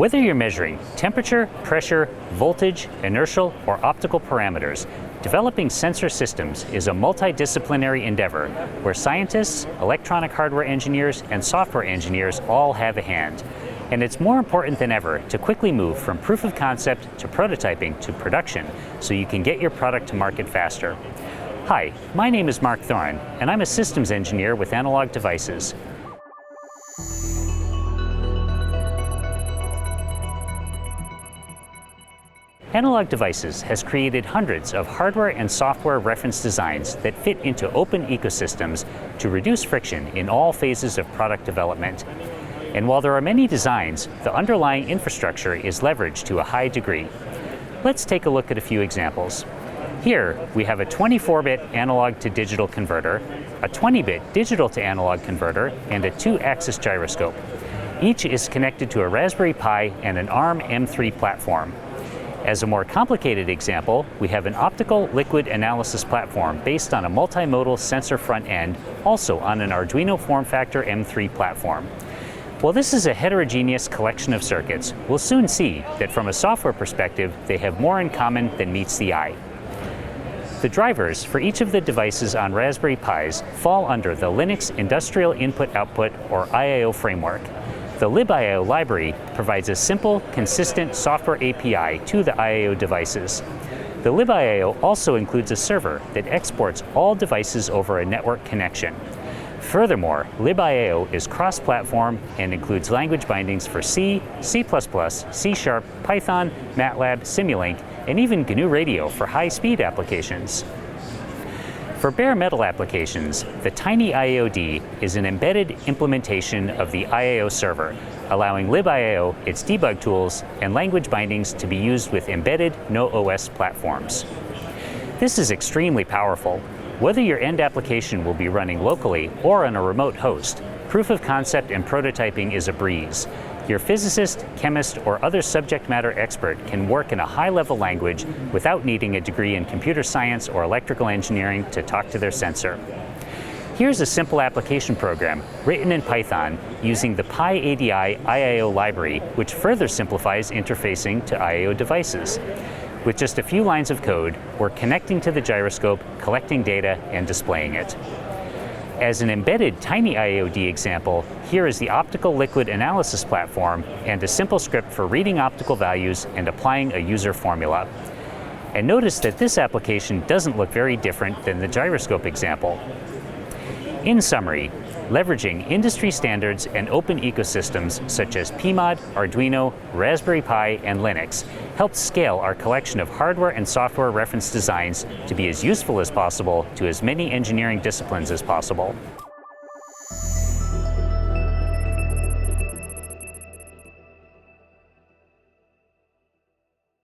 Whether you're measuring temperature, pressure, voltage, inertial, or optical parameters, developing sensor systems is a multidisciplinary endeavor where scientists, electronic hardware engineers, and software engineers all have a hand. And it's more important than ever to quickly move from proof of concept to prototyping to production so you can get your product to market faster. Hi, my name is Mark Thorne, and I'm a systems engineer with Analog Devices. Analog Devices has created hundreds of hardware and software reference designs that fit into open ecosystems to reduce friction in all phases of product development. And while there are many designs, the underlying infrastructure is leveraged to a high degree. Let's take a look at a few examples. Here, we have a 24-bit analog to digital converter, a 20-bit digital to analog converter, and a 2-axis gyroscope. Each is connected to a Raspberry Pi and an ARM M3 platform. As a more complicated example, we have an optical liquid analysis platform based on a multimodal sensor front end, also on an Arduino form factor M3 platform. While this is a heterogeneous collection of circuits, we'll soon see that from a software perspective, they have more in common than meets the eye. The drivers for each of the devices on Raspberry Pis fall under the Linux Industrial Input-Output, or IIO framework. The libIO library provides a simple, consistent software API to the IIO devices. The libIO also includes a server that exports all devices over a network connection. Furthermore, libIO is cross-platform and includes language bindings for C, C++, C#, Python, MATLAB, Simulink, and even GNU Radio for high-speed applications. For bare metal applications, the Tiny IOD is an embedded implementation of the IIO server, allowing libIO, its debug tools, and language bindings to be used with embedded no-OS platforms. This is extremely powerful. Whether your end application will be running locally or on a remote host, proof of concept and prototyping is a breeze. Your physicist, chemist, or other subject matter expert can work in a high-level language without needing a degree in computer science or electrical engineering to talk to their sensor. Here's a simple application program written in Python using the PyADI IIO library, which further simplifies interfacing to IIO devices. With just a few lines of code, we're connecting to the gyroscope, collecting data, and displaying it. As an embedded Tiny IOD example, here is the optical liquid analysis platform and a simple script for reading optical values and applying a user formula. And notice that this application doesn't look very different than the gyroscope example. In summary, leveraging industry standards and open ecosystems such as PMOD, Arduino, Raspberry Pi, and Linux helps scale our collection of hardware and software reference designs to be as useful as possible to as many engineering disciplines as possible.